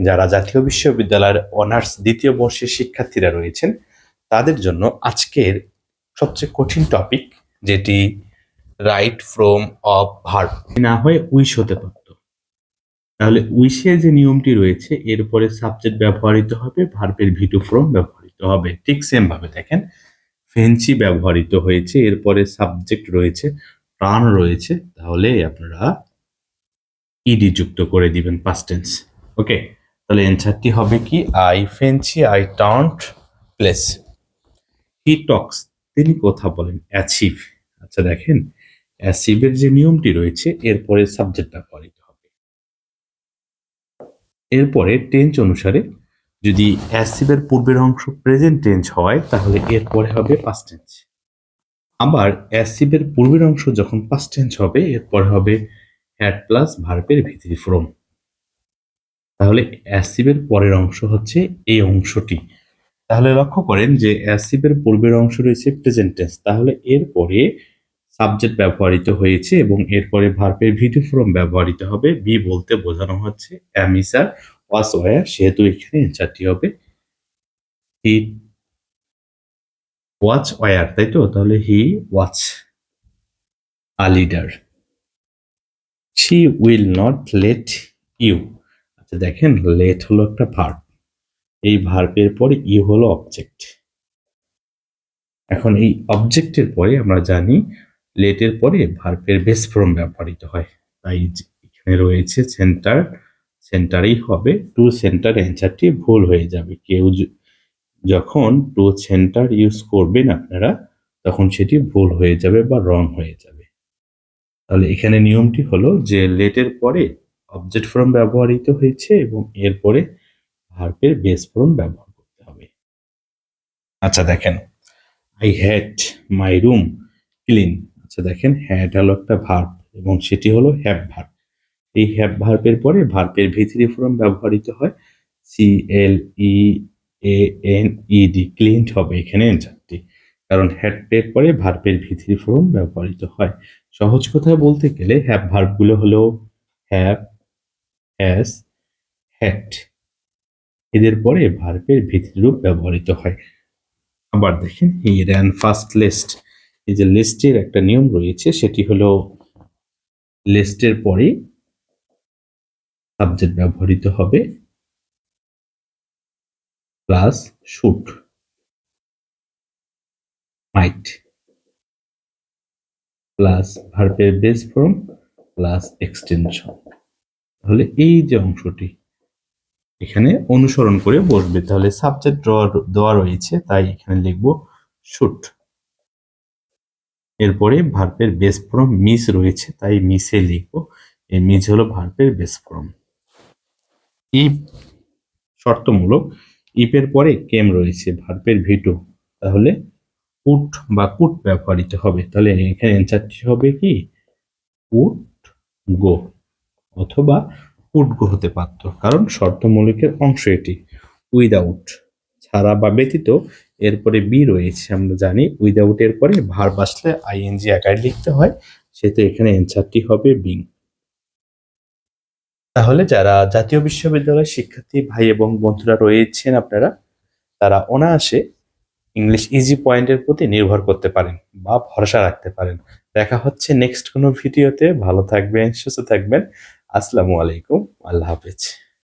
যারা জাতীয় বিশ্ববিদ্যালয়ের অনার্স দ্বিতীয় বর্ষের শিক্ষার্থীরা রয়েছেন তাদের জন্য আজকের সবচেয়ে কঠিন টপিক, যেটি রাইট ফ্রম অফ ভার্ব না হয়ে উইশ হতে পারত। তাহলে উইশের যে নিয়মটি রয়েছে, এরপরে সাবজেক্ট ব্যবহৃত হবে, ভার্বের ভি টু ফ্রম ব্যবহৃত হবে। ঠিক সেম ভাবে দেখেন, ফেন্সি ব্যবহৃত হয়েছে, এরপরে সাবজেক্ট রয়েছে, টার্ন রয়েছে, তাহলে আপনারা ইডি যুক্ত করে দিবেন পাস্ট টেন্স। ওকে, তাহলে অ্যান্সারটি হবে কি, I fancy I turned place. He talks, তিনি কথা বলেন। অ্যাচিভ, আচ্ছা দেখেন অ্যাচিভের যে নিয়মটি রয়েছে, এরপরে সাবজেক্ট ব্যবহৃত হবে। এরপরে টেন্স অনুসারে যদি অ্যাচিভের পূর্বের অংশ প্রেজেন্ট টেন্স হয়, তাহলে এরপরে হবে পাস্ট টেন্স। আবার অ্যাচিভের পূর্বের অংশ যখন পাস্ট টেন্স হবে, এরপরে হবে হ্যাড প্লাস ভার্বের ভি থ্রি ফ্রম। তাহলে অ্যাসিভের পরের অংশ হচ্ছে এই অংশটি। তাহলে লক্ষ্য করেন যে অ্যাসিভের পূর্বের অংশ রয়েছে প্রেজেন্ট টেন্স, তাহলে এরপরে সাবজেক্ট ব্যবহৃত হয়েছে এবং এরপরে ভার্বের ভি টু ফ্রম ব্যবহৃত হবে। বি বলতে বোঝানো হচ্ছে অ্যাম, ইজ, আর, ওয়াজ, ওয়্যার, সেহেতু এখানে অ্যান্সারটি হবে হি ওয়াচ ওয়্যার, তাই তো? তাহলে he watch a leader. She will not let you. আচ্ছা দেখেন, লেট হলো একটা ভার্ব, এই ভার্বের পরে ইউ হলো অবজেক্ট। এখন এই অবজেক্টের পরে আমরা জানি লেটের পরে ভার্বের বেস ফর্ম ব্যবহৃত হয়, তাই এখানে রয়েছে সেন্টার, সেন্টারেই হবে। টু সেন্টার অ্যান্সারটি ভুল হয়ে যাবে। কেউ যখন টু সেন্টার ইউজ করবেন আপনারা, তখন সেটি ভুল হয়ে যাবে বা রং হয়ে যাবে। তাহলে এখানে নিয়মটি হলো যে লেটের পরে অবজেক্ট ফর্ম ব্যবহৃত হয়েছে এবং এরপরে ভার্বের বেস ফর্ম ব্যবহার করতে হবে। আচ্ছা দেখেন, I had my room clean. আচ্ছা দেখেন, হ্যাড হলো একটা ভার্ব এবং সেটি হলো হ্যাভ ভার্ব। এই হ্যাভ ভার্বের পরে ভার্বের ভি থ্রি ফর্ম ব্যবহৃত হয়, C L E A N E D, cleaned হবে এখানে অ্যান্সারটি, কারণ হ্যাড এর পরে ভার্বের ভি থ্রি ফর্ম ব্যবহৃত হয়। সহজ কথায় বলতে গেলে হ্যাভ ভার্বগুলো হলো হ্যাভ, হ্যাজ, হ্যাড, এদের পরে ভার্বের ভি থ্রি রূপ ব্যবহৃত হয়। আবার দেখেন, হি র্যান ফার্স্ট লিস্ট। এই যে লিস্টের একটা নিয়ম রয়েছে, সেটি হলো লিস্টের পরে সাবজেক্ট ব্যবহৃত হবে প্লাস শুড, মাইট, প্লাস ভার্বের বেস ফর্ম প্লাস এক্সটেনশন। তাহলে এই যে অংশটি এখানে অনুসরণ করে বসবে, তাহলে সাবজেক্ট দেওয়া রয়েছে তাই এখানে লিখবো শুড। এরপরে ভার্বের বেস ফর্ম মিস রয়েছে তাই মিসে লিখবো, এই মিস হলো ভার্বের বেস ফর্ম। ইফ শর্তমূলক, ইফের পরে কেম রয়েছে ভার্বের ভি টু, তাহলে উড বা কুড ব্যবহৃত হবে। তাহলে এখানে অ্যান্সারটি হবে কি উড গো, অথবা উড গো হতে পারত, কারণ শর্তমূলকের অংশ এটি। উইদাউট ছাড়া বা ব্যতীত, এরপরে বি রয়েছে, আমরা জানি উইদাউট এর পরে ভার্ব আসলে আইএনজি আকারে লিখতে হয়, সেহেতু এখানে অ্যান্সারটি হবে বিং। তাহলে যারা জাতীয় বিশ্ববিদ্যালয়ের শিক্ষার্থী ভাই এবং বন্ধুরা রয়েছেন আপনারা, তারা অনায়াসে ইংলিশ ইজি পয়েন্টের প্রতি নির্ভর করতে পারেন বা ভরসা রাখতে পারেন। দেখা হচ্ছে নেক্সট কোনো ভিডিওতে। ভালো থাকবেন, সুস্থ থাকবেন। আসসালামু আলাইকুম, আল্লাহ হাফেজ।